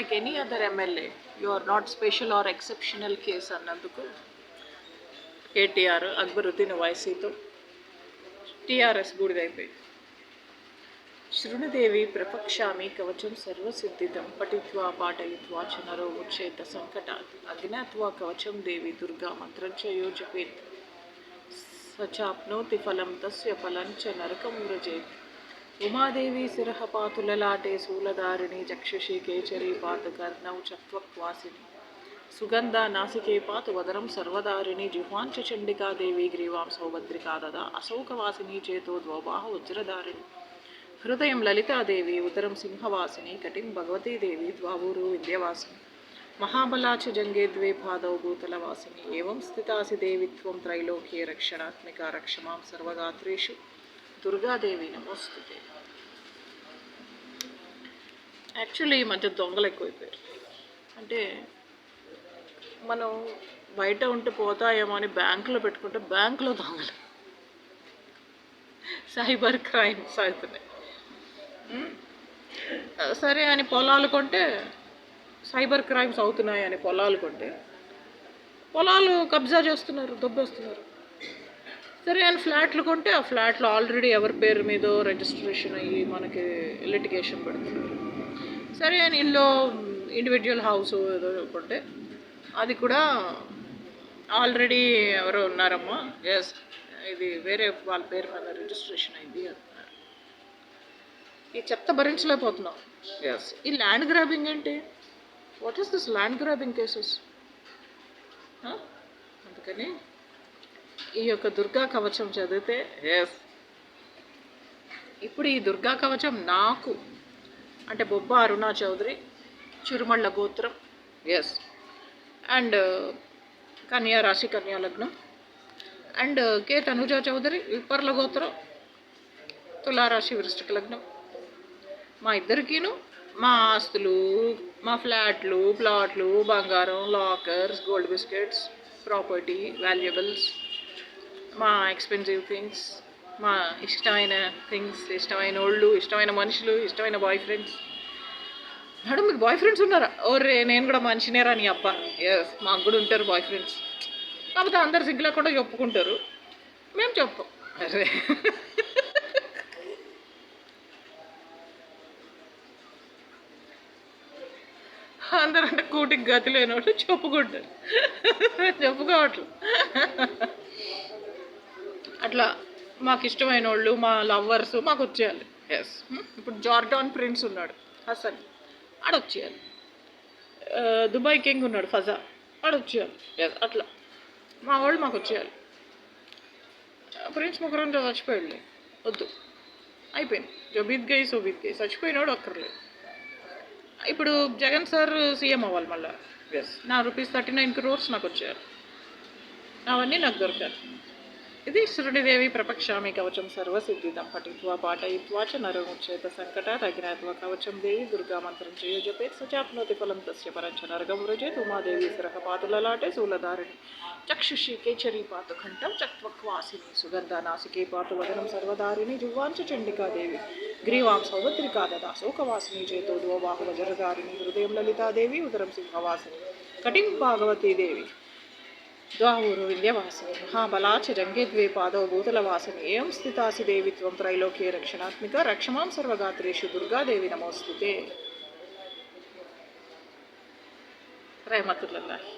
like any other MLA. You are not special or exceptional case అన్నందుకు KTR Akbaruddin వైసీతో TRS బూడిదైపోయింది. శృణుదేవి ప్రపక్షామి కవచం సర్వసిద్ధితం పఠిత్వా పాఠయిత్వా చ నరో ముచ్చేత సంకటాత్ అజ్ఞాత్వా కవచం దేవి దుర్గా మంత్రం చ యో జపేత్ సచాప్నోతి ఫలం తస్య ఫలం చ నరకం వ్రజేత్. ఉమాదేవి శిరః పాతు లలాటే శూలధారిణి చక్షుషి కేచరీ పాతు కర్ణౌ చత్వక్వాసిని సుగంధా నాసికే పాతు వదనం సర్వధారిణి జిహ్వాంచ చండికాదేవి గ్రీవాం సౌభద్రికా దదా అశోకవాసిని చేతో ద్వౌబాహ వజ్రధారిణి హృదయం లలితాదేవి ఉదరం సింహవాసిని కటిం భగవతీదేవి ద్వావూరు వింధ్యవాసిని మహాబలాచ జంగే ద్వే పాదౌ భూతలవాసిని ఏవం స్థితాసి దేవిత్వం త్రైలోక్యే రక్షణాత్మిక రక్షమాం సర్వగాత్రేషు దుర్గాదేవి నమోస్తుతే. యాక్చువల్లీ ఈ మధ్య దొంగలు ఎక్కువైపోయారు. అంటే మనం బయట ఉంటే పోతాయేమో అని బ్యాంకులో పెట్టుకుంటే బ్యాంకులో దొంగలు, సైబర్ క్రైమ్స్ అవుతున్నాయి. సరే అని పొలాలు కొంటే సైబర్ క్రైమ్స్ అవుతున్నాయి అని పొలాలు కొంటే పొలాలు కబ్జా చేస్తున్నారు, దొబ్బేస్తున్నారు. సరే అని ఫ్లాట్లు కొంటే ఆ ఫ్లాట్లో ఆల్రెడీ ఎవరి పేరు మీదో రిజిస్ట్రేషన్ అయ్యి మనకి లిటిగేషన్ పెడుతున్నారు. సరే అని ఇల్లు ఇండివిజువల్ హౌస్ ఏదో కొంటే అది కూడా ఆల్రెడీ ఎవరో ఉన్నారమ్మా, ఎస్ ఇది వేరే వాళ్ళ పేరు మీద రిజిస్ట్రేషన్ అయింది అంటున్నారు. ఈ చెత్త భరించలేకపోతున్నాం. ఎస్ ఈ ల్యాండ్ గ్రాబింగ్ ఏంటి? What is this land grabbing cases? అందుకని ఈ యొక్క దుర్గా కవచం చదివితే ఎస్ ఇప్పుడు ఈ దుర్గా కవచం నాకు అంటే బొబ్బ అరుణా చౌదరి చురుమళ్ళ గోత్రం, ఎస్ అండ్ కన్యా రాశి కన్యా లగ్నం, అండ్ కే తనుజా చౌదరి విప్పర్ల గోత్రం తులారాశి వృశ్చిక లగ్నం. మా ఇద్దరికీను మా ఆస్తులు, మా ఫ్లాట్లు, ప్లాట్లు, బంగారం, lockers, gold biscuits, property, valuables, మా ఎక్స్పెన్సివ్ థింగ్స్, మా ఇష్టమైన థింగ్స్, ఇష్టమైన ఓళ్ళు, ఇష్టమైన మనుషులు, ఇష్టమైన బాయ్ ఫ్రెండ్స్. మేడం మీకు బాయ్ ఫ్రెండ్స్ ఉన్నారా? ఓరే నేను కూడా మనిషినేరా నీ అబ్బా. ఎస్ మాకు కూడా ఉంటారు బాయ్ ఫ్రెండ్స్. కాకపోతే అందరు సిగ్గు లేకుండా చెప్పుకుంటారు, మేము చెప్పం. అరే అందరంటే కూటికి గతి లేని వాళ్ళు చెప్పుకుంటారు, చెప్పుకోవట్లు. అట్లా మాకు ఇష్టమైన వాళ్ళు, మా లవ్వర్స్ మాకు వచ్చేయాలి. ఎస్ ఇప్పుడు జార్డాన్ ప్రిన్స్ ఉన్నాడు హసన్, ఆడొచ్చేయాలి. దుబాయ్ కింగ్ ఉన్నాడు ఫజా, ఆడొచ్చేయాలి. ఎస్ అట్లా మా వాళ్ళు మాకు వచ్చేయాలి. ప్రిన్స్ ముఖరం చచ్చిపోయాడులే, వద్దు, అయిపోయింది. జో బీత్ గయి సో బీత్ గయి, చచ్చిపోయినాడు అక్కర్లేదు. ఇప్పుడు జగన్ సార్ సీఎం అవ్వాలి మళ్ళీ. ఎస్ నా ₹39 crores నాకు వచ్చేయాలి, అవన్నీ నాకు దొరకాలి. ఇది శృణుదేవి ప్రపక్షామి కవచం సర్వసిద్ధిదం పఠిత్వా పాఠయిత్వా చ నరముచ్చేత సంకటాత్ అజ్ఞాత్వా కవచం దేవి దుర్గా మంత్రం చ యో జపేత్ సచాప్నోతి ఫలం తస్య పరం చ నరకం వ్రజేత్. ఉమాదేవి శిరః పాతు లలాటే శూలధారిణి చక్షుషి కేచరీ పాతు కంఠం చత్వక్వాసిని సుగంధా నాసికే పాతు వదనం సర్వధారిణి జిహ్వాంచ చండికాదేవి గ్రీవాం సౌభద్రికా దదా శోకవాసిని చేతో ద్వౌబాహు వజ్రధారిణి హృదయం లలితాదేవి ఉదరం సింహవాసిని కటిం భాగవతీదేవి ద్వావూరు వింధ్యవాసిని మహాబలాచ జంగే ద్వే పాదౌ భూతలవాసిని ఏం స్థితాసి దేవిత్వం త్రైలోక్యే రక్షణాత్మిక రక్షమాం సర్వగాత్రేషు దుర్గాదేవి నమోస్తుతే. రహమతుల్లాహి.